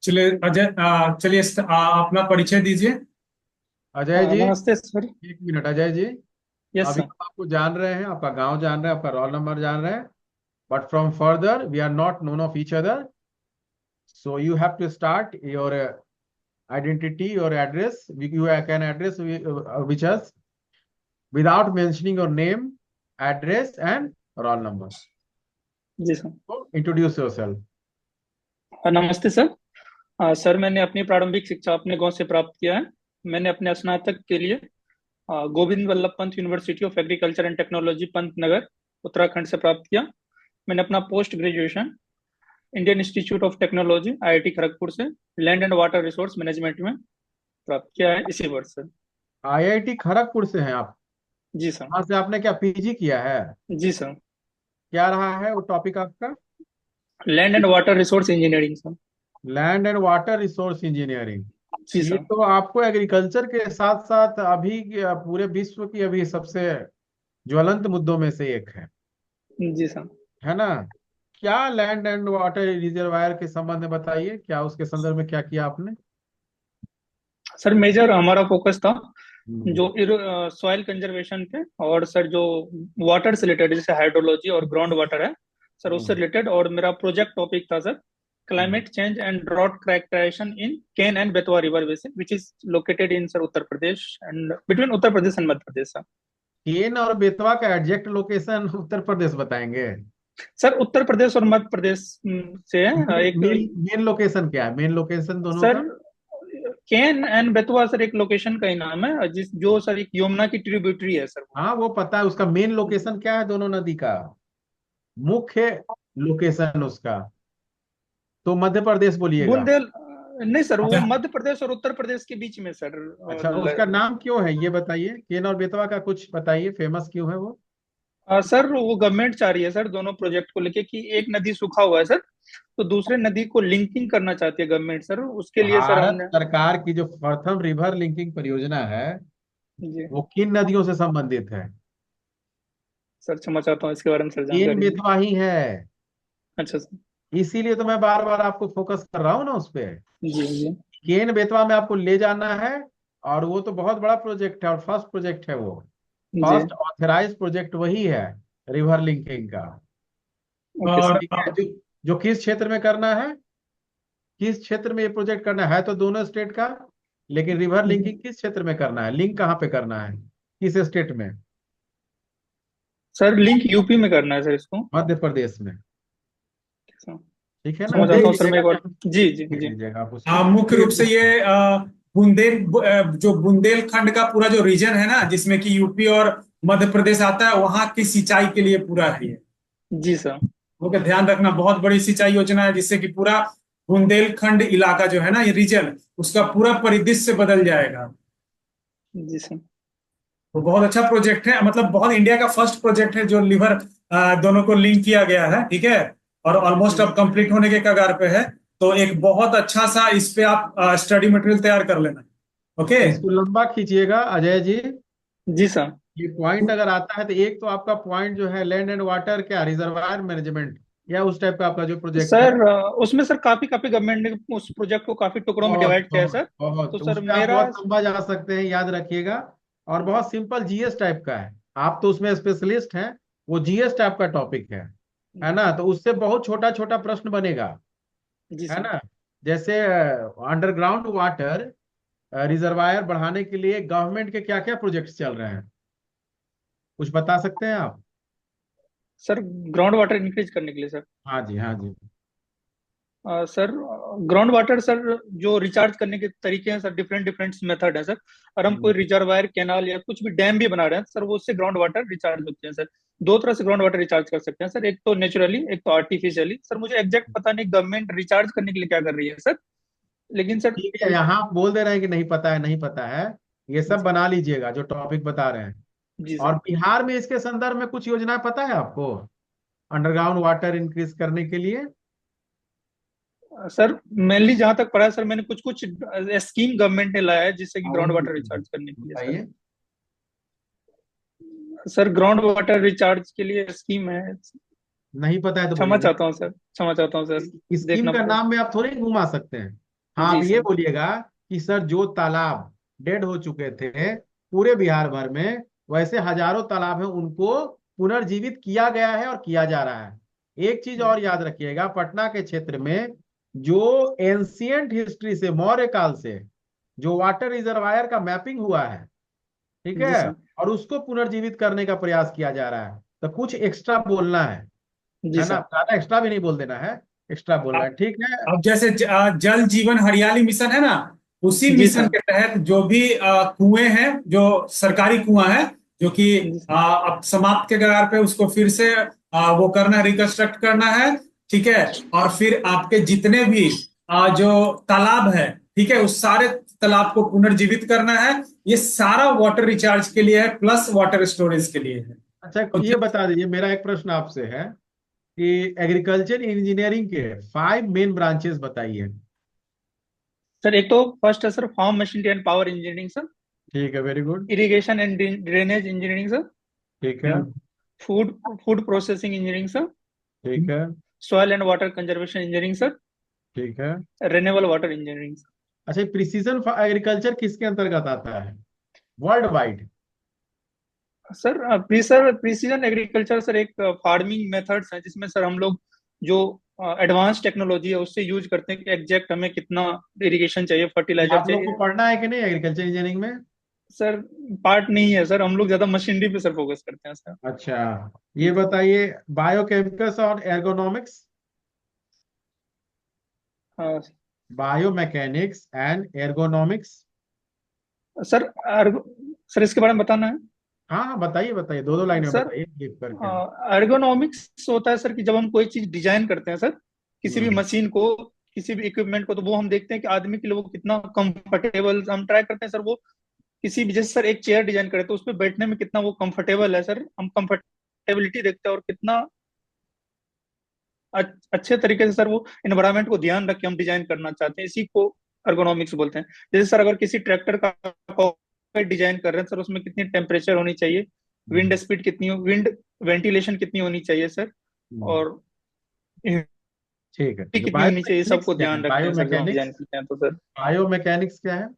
चलिए अजय, चलिए अपना परिचय दीजिए। अजय जी। नमस्ते सर। एक मिनट अजय जी। यस अभी सर। हम आपको जान रहे हैं, आपका गांव जान रहे हैं, आपका रोल नंबर जान रहे हैं। But from further we are not known of each other. So you have to start your identity, your address. You can address which is without mentioning your name, address, and roll number. जी sir. So introduce yourself. नमस्ते sir. Sir, मैंने अपनी प्रारंभिक शिक्षा अपने गांव से प्राप्त किया है। मैंने अपने स्नातक के लिए Govind Vallabh Pant university of agriculture and technology Pantnagar Uttarakhand से प्राप्त किया। मैंने अपना post graduation Indian institute of technology IIT Kharagpur से land and water resource management में प्राप्त किया है इसी वर्ष सर। आईआईटी खड़गपुर से हैं आप? जी सर। वहां से आपने क्या पीजी किया है? जी सर। क्या रहा है वो टॉपिक आपका? Land and water resource engineering sir. Land and water resource engineering. जी ये सर। तो आपको एग्रीकल्चर के साथ साथ अभी पूरे विश्व की अभी सबसे ज्वलंत मुद्दों में से एक जी सर। है ना? क्या लैंड एंड वाटर रिजर्वायर के संबंध में बताइए, क्या उसके संदर्भ में क्या किया आपने? सर, मेजर हमारा फोकस था हम्म। जो सॉइल कंजर्वेशन पे, और सर जो वाटर से रिलेटेड जैसे हाइड्रोलॉजी और ग्राउंड वाटर है सर, उससे हम्म। रिलेटेड। और मेरा प्रोजेक्ट टॉपिक था sir hmm. Climate change and drought characterization in Ken and Betwa river basin which is located in sir Uttar Pradesh and between Uttar Pradesh and Madhya Pradesh sir. Ken और बेतवा का एग्जैक्ट लोकेशन उत्तर प्रदेश बताएंगे? सर उत्तर प्रदेश और मध्य प्रदेश से है मेन एक। मेन मेन लोकेशन क्या है, मेन लोकेशन दोनों सर का? केन एंड बेतवा सर एक लोकेशन का ही नाम है, जिस जो सर एक यमुना की ट्रिब्यूटरी है सर वो। हाँ वो पता है, उसका मेन लोकेशन क्या है दोनों नदी का? मुख्य लोकेशन उसका तो मध्य प्रदेश बोलिएगा। बुंदेल नहीं सर, वो अच्छा। मध्य प्रदेश और उत्तर प्रदेश के बीच में सर। अच्छा, उसका नाम क्यों है ये बताइए, केन और बेतवा का कुछ बताइए, फेमस क्यों है वो? सर वो गवर्नमेंट चाह रही है सर दोनों प्रोजेक्ट को लेके कि एक नदी सूखा हुआ है सर, तो दूसरे नदी को लिंकिंग करना चाहती है गवर्नमेंट सर, उसके लिए सर भारत हमने। सरकार की जो प्रथम रिवर लिंकिंग परियोजना है जी वो किन नदियों से संबंधित है? सर, क्षमा चाहता हूँ इसके बारे में सर केन जानकारी नहीं। बेतवा ही है। अच्छा सर। इसीलिए तो मैं बार बार आपको फोकस कर रहा हूँ ना उस पे। जी जी। केन बेतवा में आपको ले जाना है। और वो तो बहुत बड़ा प्रोजेक्ट है और फर्स्ट प्रोजेक्ट है वो। जी। फर्स्ट ऑथराइज प्रोजेक्ट वही है, रिवर लिंकिंग का। ओके और सर। ठीक है, जो जो किस क्षेत्र में करना है, किस क्षेत्र में ये प्रोजेक्ट करना है तो दोनों स्टेट का। लेकिन रिवर लिंकिंग किस क्षेत्र में करना है, लिंक कहाँ पे करना है, किस स्टेट में? सर लिंक यूपी में करना है सर इसको। मध्य प्रदेश में। सर, ठीक है ना, क्षमा देख चाहता हूँ सर मैं लीजिएगा एक बार। क्या, जी जी देख जी। लीजिएगा आप उसको। मुख्य रूप से ये जो बुंदेलखंड का पूरा जो रीजन है ना, जिसमें कि यूपी और मध्य प्रदेश आता है, वहां की सिंचाई के लिए पूरा है ये। जी सर। वो का ध्यान रखना, बहुत बड़ी सिंचाई योजना है जिससे कि पूरा बुंदेलखंड इलाका जो है ना, ये रीजन, उसका पूरा परिदृश्य बदल जाएगा। जी सर। तो बहुत अच्छा प्रोजेक्ट है, मतलब बहुत इंडिया का फर्स्ट प्रोजेक्ट है जो लिवर दोनों को लिंक किया गया है, ठीक है। और ऑलमोस्ट अब कंप्लीट होने के कगार पे है। तो एक बहुत अच्छा सा इस पे आप स्टडी मटेरियल तैयार कर लेना। ओके। इसको लंबा खींचिएगा अजय जी। जी सर। ये पॉइंट अगर आता है तो एक तो आपका पॉइंट जो है लैंड एंड वाटर क्या रिजर्वायर मैनेजमेंट, या उस टाइप का आपका जो प्रोजेक्ट है। सर उसमें सर काफी काफी गवर्नमेंट ने उस प्रोजेक्ट को काफी टुकड़ों में बहुत डिवाइड किया है बहुत सर। बहुत तो तो सर उस पे आप मेरा। बहुत लंबा जा सकते हैं, याद रखिएगा। और बहुत सिंपल जीएस टाइप का है। आप तो उसमें स्पेशलिस्ट हैं। वो जीएस टाइप का टॉपिक है जी ना? सर। तो उससे बहुत छोटा छोटा प्रश्न बनेगा, जी है सर। ना? जैसे अंडरग्राउंड वाटर रिजर्वायर बढ़ाने के लिए गवर्नमेंट के क्या क्या प्रोजेक्ट्स चल रहे हैं, कुछ बता सकते हैं आप? सर ग्राउंड वाटर इंक्रीज करने के लिए सर। हाँ जी, हाँ जी। सर ग्राउंड वाटर सर जो रिचार्ज करने के तरीके हैं सर, डिफरेंट डिफरेंट मेथड है सर। और हम कोई हम्म। रिजर्वायर कैनाल या कुछ भी डैम भी बना रहे हैं सर, वो उससे ग्राउंड वाटर रिचार्ज होते हैं सर। दो तरह से ग्राउंड वाटर रिचार्ज कर सकते हैं सर, एक तो नेचुरली, एक तो आर्टिफिशियली सर। मुझे एग्जैक्ट पता नहीं गवर्नमेंट रिचार्ज करने के लिए क्या कर रही है सर, लेकिन सर। ठीक है, यहाँ आप बोल दे रहे हैं कि नहीं पता है, नहीं पता है। ये सब बना लीजिएगा जो टॉपिक बता रहे हैं। जी और सर। बिहार में इसके संदर्भ में कुछ योजनाएं पता है आपको, अंडरग्राउंड वाटर इंक्रीज करने के लिए? सर मेनली जहां तक पढ़ा है सर, मैंने कुछ कुछ स्कीम गवर्नमेंट ने लाया है जिससे कि हाँ ग्राउंड वही वाटर बताइए, रिचार्ज करने के लिए सर। बताइए। सर ग्राउंड वाटर रिचार्ज के लिए स्कीम है। नहीं पता है तो क्षमा बोलिए नहीं। चाहता हूँ सर, क्षमा चाहता हूँ सर। स्कीम देखना का पड़ेगा। नाम में आप थोड़ी घुमा सकते हैं। हाँ, जी अब ये सर। बोलिएगा कि सर जो तालाब डेड हो चुके थे पूरे बिहार भर में, वैसे हजारों तालाब हैं, उनको पुनर्जीवित किया गया है और किया जा रहा है। एक चीज और याद रखिएगा, पटना के क्षेत्र में जो एंशियंट हिस्ट्री से, मौर्य काल से जो वाटर रिजर्वायर का मैपिंग हुआ है, ठीक जी है, सर। और उसको पुनर्जीवित करने का प्रयास किया जा रहा है। तो कुछ एक्स्ट्रा बोलना जी है ना, सर। ज्यादा एक्स्ट्रा भी नहीं बोल देना है, एक्स्ट्रा बोलना है, ठीक है। अब जैसे जल जीवन हरियाली मिशन है ना, उसी जी मिशन सर। के तहत जो भी कुएं हैं, जो सरकारी कुआं है, जो कि जी सर। अब समाप्त के कगार पे, उसको फिर से वो करना है, रिकंस्ट्रक्ट करना है। ठीक है। और फिर आपके जितने भी जो तालाब है, ठीक है, उस सारे तालाब को पुनर्जीवित करना है। ये सारा वाटर रिचार्ज के लिए है, प्लस वाटर स्टोरेज के लिए है। अच्छा, तो ये बता दीजिए, मेरा एक प्रश्न आपसे है कि एग्रीकल्चर इंजीनियरिंग के 5 मेन ब्रांचेस बताइए। सर एक तो फर्स्ट है sir farm machinery and power engineering sir. ठीक है, very good. Irrigation and drainage engineering sir. ठीक है। Food food processing engineering sir. ठीक है। Soil and water conservation engineering sir. ठीक है। Renewable water engineering sir. अच्छा, प्रिसीजन एग्रीकल्चर किसके अंतर्गत आता है world wide? Sir precision agriculture sir एक फार्मिंग मेथड्स है जिसमें सर हम लोग जो एडवांस टेक्नोलॉजी है उससे यूज करते हैं कि एग्जैक्ट हमें कितना इरिगेशन चाहिए, फर्टिलाइजर आप लोग को चाहिए। पढ़ना है कि नहीं एग्रीकल्चर इंजीनियरिंग में? सर पार्ट नहीं है सर, हम लोग ज्यादा मशीनरी पे सर फोकस करते हैं सर। अच्छा, ये बताइए, बायोकेमिकल्स और एर्गोनॉमिक्स, हाँ biomechanics and ergonomics. Sir. Sir इसके बारे में बताना है। हाँ हाँ, बताइए बताइए, दो दो लाइन में सर बताइए क्लिप करके। एर्गोनॉमिक्स होता है सर कि जब हम कोई चीज डिजाइन करते हैं सर, किसी भी हम्म। मशीन को, किसी भी इक्विपमेंट को, तो वो हम देखते हैं कि आदमी के लिए वो कितना कंफर्टेबल, हम ट्राई करते हैं सर वो किसी भी, जैसे सर एक चेयर डिजाइन करे तो उस पर बैठने में कितना वो कंफर्टेबल है सर, हम कंफर्टेबिलिटी देखते हैं और कितना अच्छे तरीके से सर वो एनवायरनमेंट को ध्यान रख के हम डिजाइन करना चाहते हैं, इसी को ergonomics बोलते हैं। जैसे सर अगर किसी ट्रैक्टर का कॉकपिट डिजाइन कर रहे हैं सर, उसमें कितनी टेम्परेचर होनी चाहिए, विंड हम्म। स्पीड कितनी, विंड वेंटिलेशन कितनी होनी चाहिए सर, हम्म। और ह्यूमिडिटी ठीक है, कितनी होनी चाहिए, बायोमैकेनिक्स सबको क्या है? ध्यान रखते हैं सर जब हम बायोमैकेनिक्स, डिजाइन करते हैं तो सर। बायोमैकेनिक्स क्या है?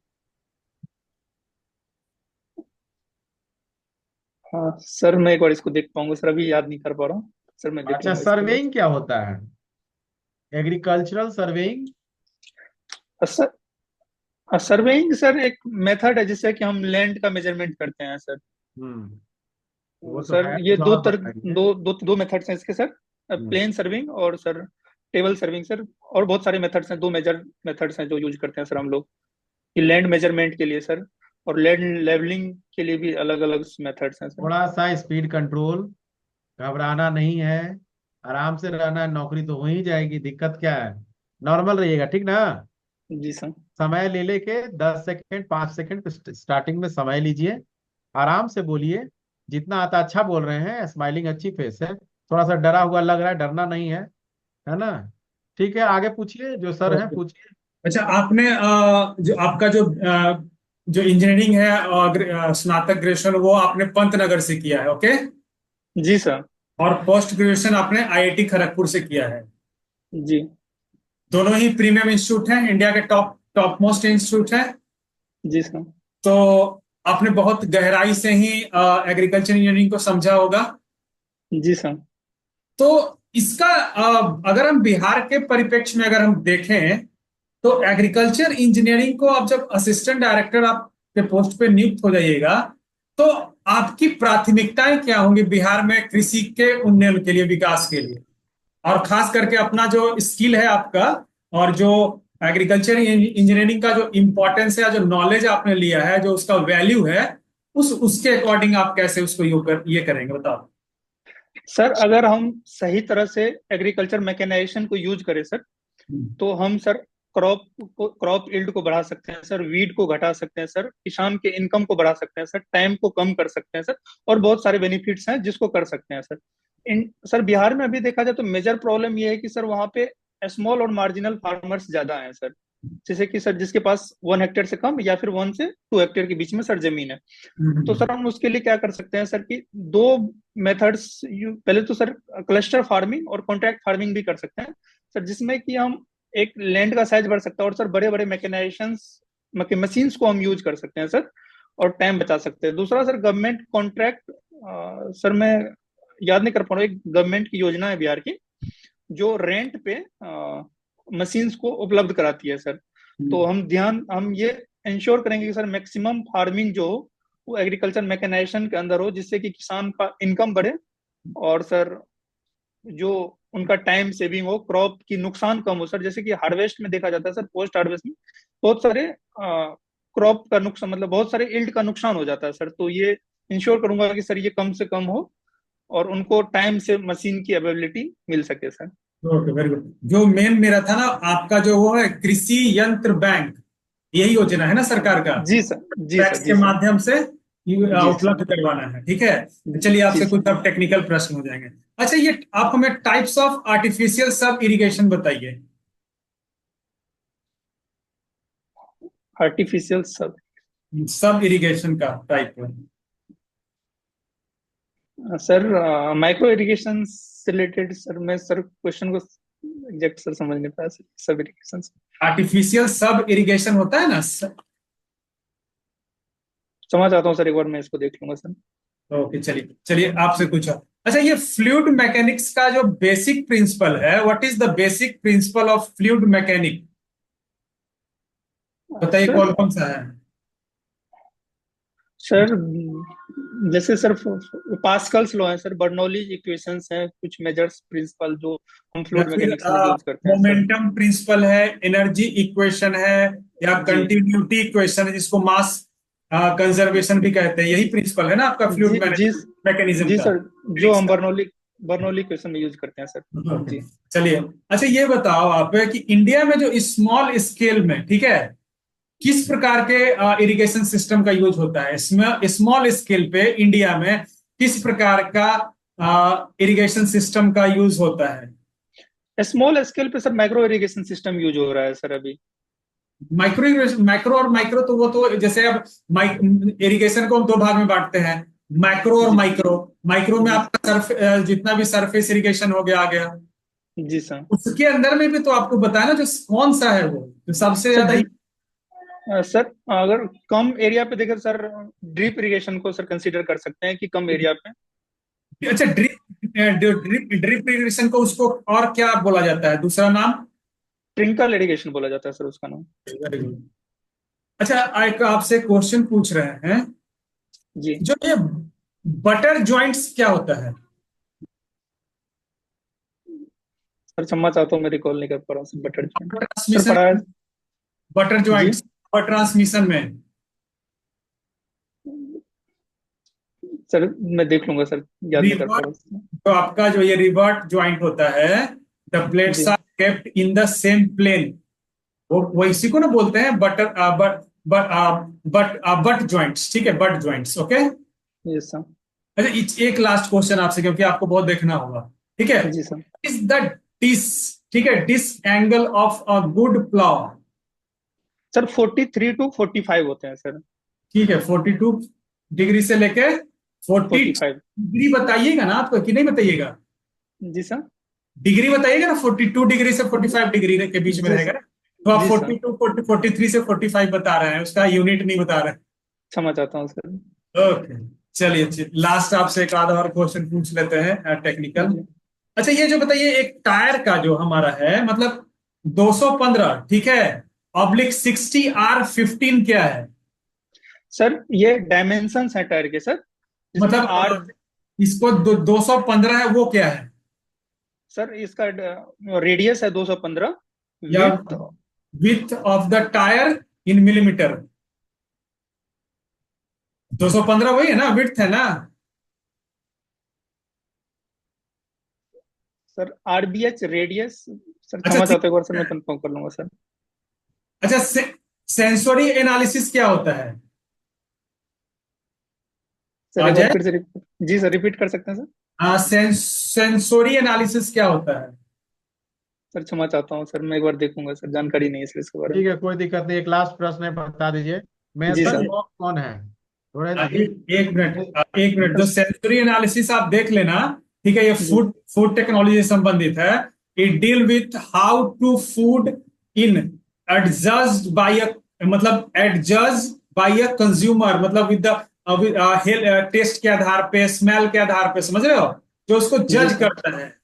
हाँ सर मैं एक बार इसको देख पाऊंगा सर, अभी याद नहीं कर पा रहा हूँ सर, मैं देख अच्छा, लूंगा इसके बाद। सर्वेइंग क्या होता है? Agricultural surveying. Sir surveying sir एक मेथड है जिससे कि हम लैंड का मेजरमेंट करते हैं सर। हम्म, वो तो सर है, ये कुछ और बताइए। दो मेथड्स हैं इसके सर, हम्म। प्लेन सर्विंग और सर टेबल सर्विंग सर। और बहुत सारे मेथड्स हैं, दो मेजर मेथड्स हैं जो यूज करते हैं सर हम लोग, कि लैंड मेजरमेंट के लिए सर, और लैंड लेवलिंग के लिए भी अलग अलग मेथड्स हैं सर। थोड़ा सा स्पीड कंट्रोल, घबराना नहीं है, आराम से रहना है, नौकरी तो हो ही जाएगी, दिक्कत क्या है? नॉर्मल रहिएगा, ठीक ना? जी सर। समय ले लेके 10 सेकेंड, 5 सेकेंड स्टार्टिंग में समय लीजिए, आराम से बोलिए, जितना आता अच्छा बोल रहे हैं, स्माइलिंग अच्छी फेस है, थोड़ा सा डरा हुआ लग रहा है, डरना नहीं है ना? ठीक है, आगे पूछिए, जो सर हैं ओके। पूछिए। अच्छा, आपने जो आपका जो इंजीनियरिंग है, स्नातक ग्रेजुएशन, वो आपने पंतनगर से किया है, ओके। जी सर। और पोस्ट ग्रेजुएशन आपने आईआईटी खड़गपुर से किया है। जी। दोनों ही प्रीमियम इंस्टीट्यूट हैं, इंडिया के टॉप टॉप मोस्ट इंस्टीट्यूट हैं। जी सर। तो आपने बहुत गहराई से ही एग्रीकल्चर इंजीनियरिंग को समझा होगा। जी सर। तो इसका अगर हम बिहार के परिप्रेक्ष्य में अगर हम देखें, तो एग्रीकल्चर इंजीनियरिंग को आप जब असिस्टेंट डायरेक्टर आप के पोस्ट पे नियुक्त हो जाइएगा, तो आपकी प्राथमिकताएं क्या होंगी बिहार में कृषि के उन्नयन के लिए, विकास के लिए? और खास करके अपना जो स्किल है आपका, और जो एग्रीकल्चर इंजीनियरिंग का जो इंपॉर्टेंस है, जो नॉलेज आपने लिया है, जो उसका वैल्यू है, उसके अकॉर्डिंग आप कैसे उसको ये करेंगे, बताओ। सर अगर हम सही तरह से एग्रीकल्चर मैकेनाइजेशन को यूज करें सर, तो हम सर क्रॉप यील्ड को बढ़ा सकते हैं सर, वीड को घटा सकते हैं सर, किसान के इनकम को बढ़ा सकते हैं सर, टाइम को कम कर सकते हैं सर, और बहुत सारे बेनिफिट्स हैं जिसको कर सकते हैं सर। इन सर बिहार में अभी देखा जाए तो मेजर प्रॉब्लम ये है कि सर वहाँ पे स्मॉल और मार्जिनल फार्मर्स ज्यादा हैं सर, जैसे कि सर जिसके पास 1 हेक्टेयर से कम या फिर 1 से 2 हेक्टेयर के बीच में सर जमीन है। तो हम्म। सर हम उसके लिए क्या कर सकते हैं सर कि दो मेथड्स, पहले तो सर क्लस्टर फार्मिंग और कॉन्ट्रैक्ट फार्मिंग भी कर सकते हैं सर, जिसमें कि हम एक लैंड का साइज बढ़ सकता है, और सर बड़े बड़े मैकेनाइजेशंस मशीन्स को हम यूज कर सकते हैं सर, और टाइम बचा सकते हैं। दूसरा सर गवर्नमेंट कॉन्ट्रैक्ट, सर मैं याद नहीं कर पा रहा हूँ, एक गवर्नमेंट की योजना है बिहार की जो रेंट पे मशीन्स को उपलब्ध कराती है सर। तो हम ये इंश्योर करेंगे कि सर मैक्सिमम फार्मिंग जो हो वो एग्रीकल्चर मैकेनाइजेशन के अंदर हो, जिससे कि किसान का इनकम बढ़े, और सर जो उनका टाइम सेविंग हो, क्रॉप की नुकसान कम हो सर। जैसे कि हार्वेस्ट में देखा जाता है सर, पोस्ट हार्वेस्ट में बहुत सारे क्रॉप का नुकसान, मतलब बहुत सारे इल्ड का नुकसान हो जाता है सर। तो ये इंश्योर करूंगा कि सर ये कम से कम हो और उनको टाइम से मशीन की अवेलेबिलिटी मिल सके सर। Okay, very good. जो मेन मेरा था ना आपका, जो वो है कृषि यंत्र बैंक, यही योजना है ना सरकार का, जी सर, जी सर, टैक्स के जी सर, माध्यम से जी सर, उपलब्ध करवाना है, ठीक है। तो चलिए जी आपसे सर। कुछ अब टेक्निकल प्रश्न हो जाएंगे। अच्छा, ये आप हमें टाइप्स ऑफ आर्टिफिशियल सब इरिगेशन बताइए। आर्टिफिशियल सब सब इरिगेशन का टाइप है। सर, माइक्रो इरिगेशन से रिलेटेड सर, मैं सर क्वेश्चन को एग्जैक्ट सर समझ नहीं पाया सर। सब इरिगेशन आर्टिफिशियल सब इरिगेशन होता है ना समझ आता हूँ सर, एक बार मैं इसको देख लूंगा सर। ओके, चलिए चलिए आपसे कुछ और। अच्छा, ये फ्लूइड मैकेनिक्स का जो बेसिक प्रिंसिपल है, what is the basic principle of fluid mechanic, बताइए सर, कौन कौन सा है। सर जैसे सर पास्कल्स लॉ है सर, बर्नौली इक्वेशंस हैं, कुछ मेजर्स प्रिंसिपल जो हम या फ्लूइड फिर मैकेनिक्स में यूज करते हैं सर। मोमेंटम प्रिंसिपल है, एनर्जी इक्वेशन है, या जी कंटिन्यूटी इक्वेशन है जिसको मास कंजर्वेशन भी कहते हैं, यही प्रिंसिपल है ना आपका जी फ्लूइड जी मैकेनिज्म जी का, सर, जो मैकेनिक्स हम का। बर्नौली इक्वेशन में यूज करते हैं सर। Okay. जी चलिए, अच्छा ये बताओ आप कि इंडिया में जो स्मॉल स्केल में, ठीक है, किस प्रकार के इरिगेशन सिस्टम का यूज होता है, इसमें स्मॉल स्केल पे इंडिया में किस प्रकार का इरिगेशन सिस्टम का यूज होता है। स्मॉल स्केल पे sir micro irrigation system use हो रहा है सर अभी। माइक्रो मैक्रो और माइक्रो, तो वो तो जैसे अब इरिगेशन को हम दो भाग में बांटते हैं, मैक्रो और जी माइक्रो। माइक्रो में जी आपका जितना भी सरफेस इरिगेशन हो गया आ गया, जी सर। उसके अंदर में भी तो आपको बताया ना जो कौन सा है वो जो सबसे सर ज्यादा। सर अगर कम एरिया पे देखें सर, ड्रिप इरिगेशन को सर कंसीडर कर सकते हैं कि कम एरिया पे। अच्छा, ड्रिप ड्रिप ड्रिप इरिगेशन को उसको और क्या बोला जाता है, दूसरा नाम। ट्रिंकल इरिगेशन बोला जाता है सर उसका नाम। Very good. अच्छा, एक आपसे क्वेश्चन पूछ रहे हैं, जी जो ये बटर जॉइंट्स क्या होता है। सर क्षमा चाहता हूँ, मैं रिकॉल नहीं कर पा रहा हूँ सर, बटर सर ट्रांसमिशन, पढ़ा है। बटर जी जॉइंट्स और ट्रांसमिशन में। सर मैं देख लूंगा सर, याद नहीं कर पा रिवर्ट, रहा हूँ। जो आपका जो ये रिवर्ट जॉइंट होता है, द प्लेट्स जी are kept in the same plane, वो इसी को ना बोलते हैं बटर बट जॉइंट्स, ठीक है, but joints, okay. Yes sir. अच्छा, एक लास्ट क्वेश्चन आपसे, क्योंकि आपको बहुत देखना होगा, ठीक है। जी सर। इज द डिस, ठीक है, disc angle of a good plough. Sir 43 to 45 होते हैं सर। ठीक है, 42 डिग्री से लेके 40 45। डिग्री बताइएगा ना आपको, कि नहीं बताइएगा, जी सर। डिग्री बताइएगा ना, 42 डिग्री से 45 डिग्री के बीच में जी रहेगा सर। ना। तो आप जी सर 42 43 से 45 बता रहे हैं, उसका यूनिट नहीं बता रहे क्षमा चाहता हूँ सर। हैं। ओके, चलिए लास्ट आपसे एक आधा और क्वेश्चन पूछ लेते हैं टेक्निकल। जी अच्छा, ये जो बताइए, एक टायर का जो हमारा है, मतलब 215, ठीक है, ऑब्लिक 60 R15 क्या है। सर ये डायमेंशंस हैं टायर के सर, जिसमें मतलब आर। इसको 215 है, वो क्या है, सर इसका रेडियस है 215, या width. Width of the tyre in millimetre. 215 वही है ना, विड्थ है ना। Sir RBH radius. सर अच्छा क्षमा चाहता हूँ, एक बार सर मैं कंफर्म कर लूंगा सर। अच्छा, सेंसोरी एनालिसिस क्या होता है, सर एक बार अजय। फिर से जी सर रिपीट कर सकते हैं सर। हाँ, सेंसोरी एनालिसिस क्या होता है। सर क्षमा चाहता हूँ सर, मैं एक बार देखूंगा सर, जानकारी नहीं है सर इसके बारे में। ठीक है, कोई दिक्कत नहीं। एक लास्ट प्रश्न है, बता दीजिए, जी मेसन सर। बॉक्स कौन है? थोड़े एक मिनट, एक मिनट, जो सेंसोरी एनालिसिस आप देख लेना, ठीक है, ये जी फूड फूड टेक्नोलॉजी से संबंधित है। It deal with how to food in adjust by a, मतलब एडजस्ट बाय अ कंज्यूमर, मतलब विद द टेस्ट के आधार पे, स्मेल के आधार पे, समझ रहे हो, जो उसको जी जज सर। करता है।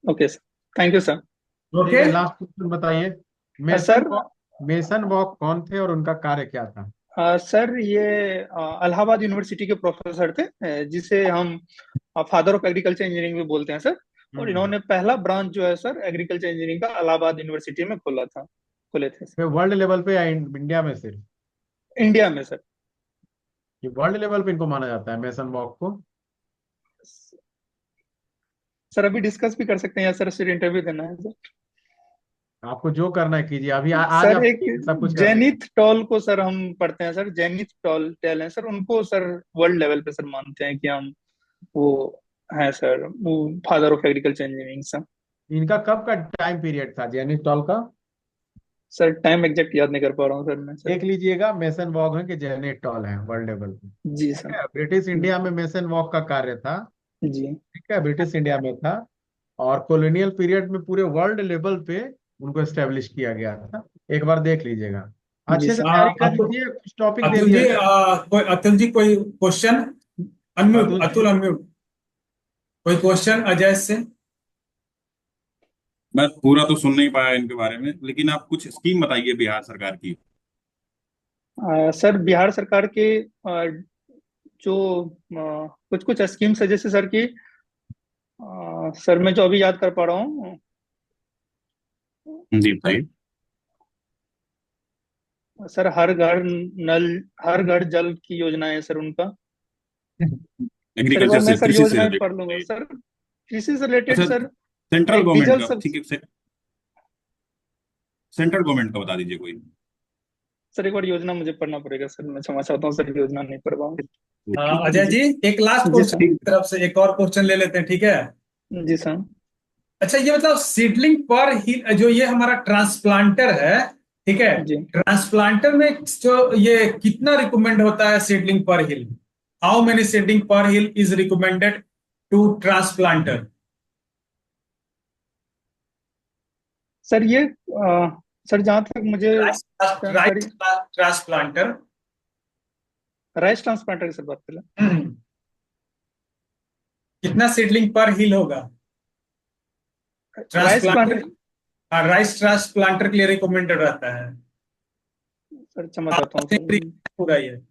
Okay sir, thank you sir. ठीक ओके। है, लास्ट क्वेश्चन बताइए। सर, मेसन वॉक कौन थे और उनका कार्य क्या था? सर ये इलाहाबाद यूनिवर्सिटी के प्रोफेसर थे, जिसे हम फादर ऑफ एग्रीकल्चर इंजीनियरिंग भी बोलते हैं सर। और इन्होंने पहला ब्रांच जो है सर एग्रीकल्चर इंजीनियरिंग का इलाहाबाद यूनिवर्सिटी में खोले थे सर। वर्ल्ड लेवल पे या इंडिया में सिर्फ? इंडिया में सर। ये वर्ल्ड लेवल पे इनको माना जाता है मेसन वॉक को? सर अभी डिस्कस भी कर सकते हैं या सर सिर्फ इंटरव्यू देना है सर? आपको जो करना है कीजिए, अभी आज सर आप एक सब कुछ करने। जेनिथ टॉल को सर हम पढ़ते हैं सर, जेनिथ टॉल टेल है सर, उनको सर वर्ल्ड लेवल पे सर मानते हैं कि हम वो है सर, वो father of agriculture engineering sir. इनका कब का टाइम पीरियड था जेनिस टॉल का? सर टाइम एग्जैक्ट याद नहीं कर पा रहा हूँ सर मैं सर। देख लीजिएगा, मेसन वॉक है कि जेनेट टॉल है वर्ल्ड लेवल पे। जी ठीक सर। है, ब्रिटिश इंडिया में मेसन वॉक का कार्य था। जी ठीक है, ब्रिटिश इंडिया में था। और कॉलोनियल पीरियड में पूरे वर्ल्ड लेवल पे उनको एस्टेब्लिश किया गया था। एक बार देख लीजिएगा, जी अच्छे से सर। तैयारी कर अतुल, लीजिए, कुछ टॉपिक दे अतुल दिया जी, जाए। अतुल जी कोई question? Unmute, Atul Atul ji. Unmute. कोई क्वेश्चन अजय से? मैं पूरा तो सुन नहीं पाया इनके बारे में, लेकिन आप कुछ स्कीम बताइए बिहार सरकार की। सर बिहार सरकार के जो कुछ कुछ स्कीम्स है जैसे सर की, सर मैं जो अभी याद कर पा रहा हूँ जी बताइए। सर, हर घर नल, हर घर जल की योजना है सर उनका। सर एक बार एग्रीकल्चर मैं से, सर कृषि से योजनाएं पढ़ लूंगा रिलेटेड? सर, कृषि से रिलेटेड अच्छा, सर। सेंट्रल एक गवर्नमेंट डीजल का, सब। ठीक है, सेंट्रल गवर्नमेंट का बता दीजिए कोई। सर एक बार योजना मुझे पढ़ना पड़ेगा सर, मैं क्षमा चाहता हूँ सर, योजना नहीं पढ़ पाऊंगा। ठीक है। अजय जी, एक लास्ट जी क्वेश्चन सर। की तरफ से एक और क्वेश्चन ले लेते हैं, ठीक है? जी सर। अच्छा, ये मतलब सीडलिंग पर ही जो ये हमारा ट्रांसप्लांटर है, ठीक है, जी ट्रांसप्लांटर में जो ये कितना रिकमेंड होता है seedling per hill? How many seedling per hill is recommended to transplanter? Sir ये सर जहाँ तक मुझे राइस जानकारी, ट्रांसप्लांटर। राइस ट्रांसप्लांटर की सर बात कर रहे कितना सीडलिंग पर हिल होगा हैं? Rice transplanter? Plant. Rice transplanter के लिए रिकमेंडेड रहता है। सर क्षमा चाहता हूँ सर। पूरा ये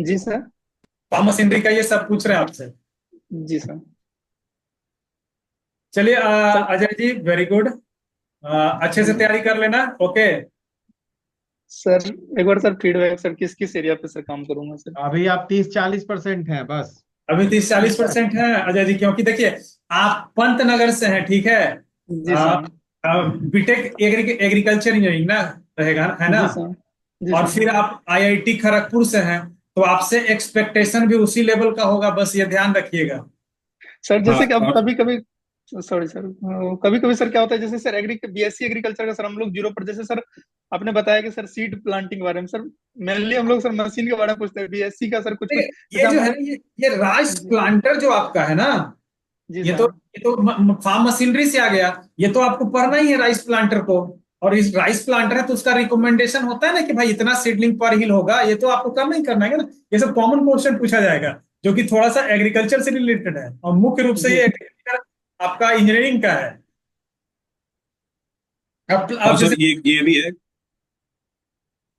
जी सर। फार्म मशीनरी का ये सब पूछ रहे हैं आपसे। जी सर। चलिए, sir Ajay ji, very good. अच्छे से तैयारी कर लेना। ओके। सर एक बार सर फीडबैक सर, किस किस एरिया पे सर काम करूंगा सर? अभी आप 30-40% हैं बस। अभी 30-40% है अजय जी, क्योंकि देखिए, आप पंतनगर से हैं, ठीक है? जी सर। बीटेक एग्रीकल्चर इंजीनियरिंग ना रहेगा, है ना? जी सर। जी और सर। फिर आप आईआईटी खड़गपुर से हैं, तो आपसे एक्सपेक्टेशन भी उसी लेवल का होगा, बस ये ध्यान रखिएगा। सर हाँ, जैसे कि अब और कभी कभी, सॉरी सर, कभी कभी सर क्या होता है, जैसे सर बीएससी एग्रीकल्चर का सर हम लोग जीरो पर, जैसे सर आपने बताया कि सर सीड प्लांटिंग के बारे में सर, मेनली हम लोग सर मशीन के बारे में पूछते हैं, बीएससी का सर कुछ कुछ ये जैसे जो हम। है ना, ये राइस जी प्लांटर जो आपका है ना, जी ये तो सर। ये तो फार्म मशीनरी से आ गया। ये तो आपको पढ़ना ही है राइस प्लांटर को। और इस राइस प्लांटर है तो उसका रिकमेंडेशन होता है ना कि भाई इतना सीडलिंग पर हिल होगा, ये तो आपको करना ही करना है ना। ये सब कॉमन क्वेश्चन पूछा जाएगा, जो कि थोड़ा सा एग्रीकल्चर से रिलेटेड है, और मुख्य रूप से जी ये सर। एग्रीकल्चर आपका इंजीनियरिंग का है। और अब सर जैसे ये भी है,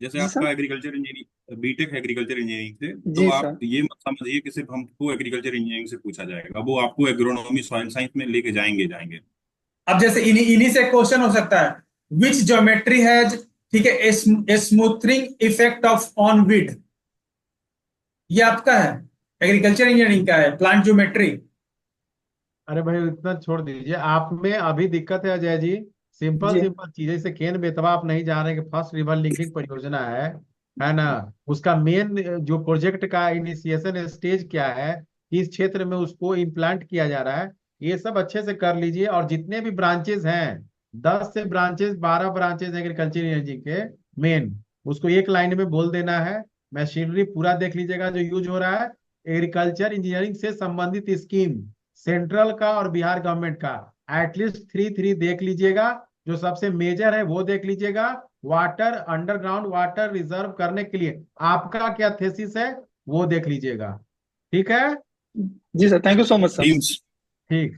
जैसे जी सर। आपका agriculture engineering, BTech agriculture engineering से, तो जी आप सर। ये मत समझिए कि सिर्फ हमको एग्रीकल्चर इंजीनियरिंग से पूछा जाएगा, वो आपको एग्रोनॉमी सॉइल साइंस में लेके जाएंगे जाएंगे। अब जैसे इन्हीं इन्हीं से क्वेश्चन हो सकता है, विच ज्योमेट्री हैज, ठीक है, स्मूथरिंग इफेक्ट ऑफ ऑन विड? ये आपका है, एग्रीकल्चर इंजीनियरिंग का है, प्लांट ज्योमेट्री। अरे भाई इतना छोड़ दीजिए, आप में अभी दिक्कत है अजय जी। सिंपल जी सिंपल चीजें, जैसे केन बेतवा आप नहीं जान रहे कि फर्स्ट रिवर लिंकिंग परियोजना है ना? उसका मेन जो प्रोजेक्ट का इनिशिएशन स्टेज क्या है, किस क्षेत्र में उसको इम्प्लांट किया जा रहा है, ये सब अच्छे से कर लीजिए। और जितने भी ब्रांचेस हैं, 10 से 12 ब्रांचेस एग्रीकल्चर इंजीनियरिंग के मेन, उसको एक लाइन में बोल देना है। मशीनरी पूरा देख लीजिएगा जो यूज हो रहा है, एग्रीकल्चर इंजीनियरिंग से संबंधित स्कीम, सेंट्रल का और बिहार गवर्नमेंट का, एटलीस्ट 3 देख लीजिएगा, जो सबसे मेजर है वो देख लीजिएगा। वाटर, अंडरग्राउंड वाटर रिजर्व करने के लिए आपका क्या थेसिस है वो देख लीजिएगा। ठीक है? जी sir, thank you so much sir. ठीक,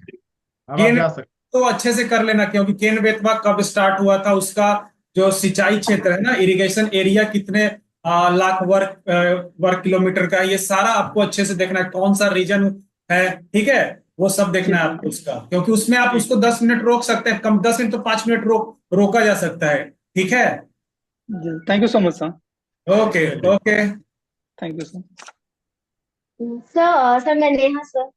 अब आप केन जा सकते। तो अच्छे से कर लेना, क्योंकि केन बेतवा कब स्टार्ट हुआ था, उसका जो सिंचाई क्षेत्र है ना, इरिगेशन एरिया कितने लाख वर्ग किलोमीटर का है, ये सारा आपको अच्छे से देखना है, कौन सा रीजन है, ठीक है, वो सब देखना है आपको उसका, क्योंकि उसमें आप उसको 10 मिनट रोक सकते हैं, कम 10 मिनट तो 5 मिनट रोका जा सकता है। ठीक है? जी, thank you so much sir. Okay okay. Thank you sir. Sir, sir मैं नेहा सर।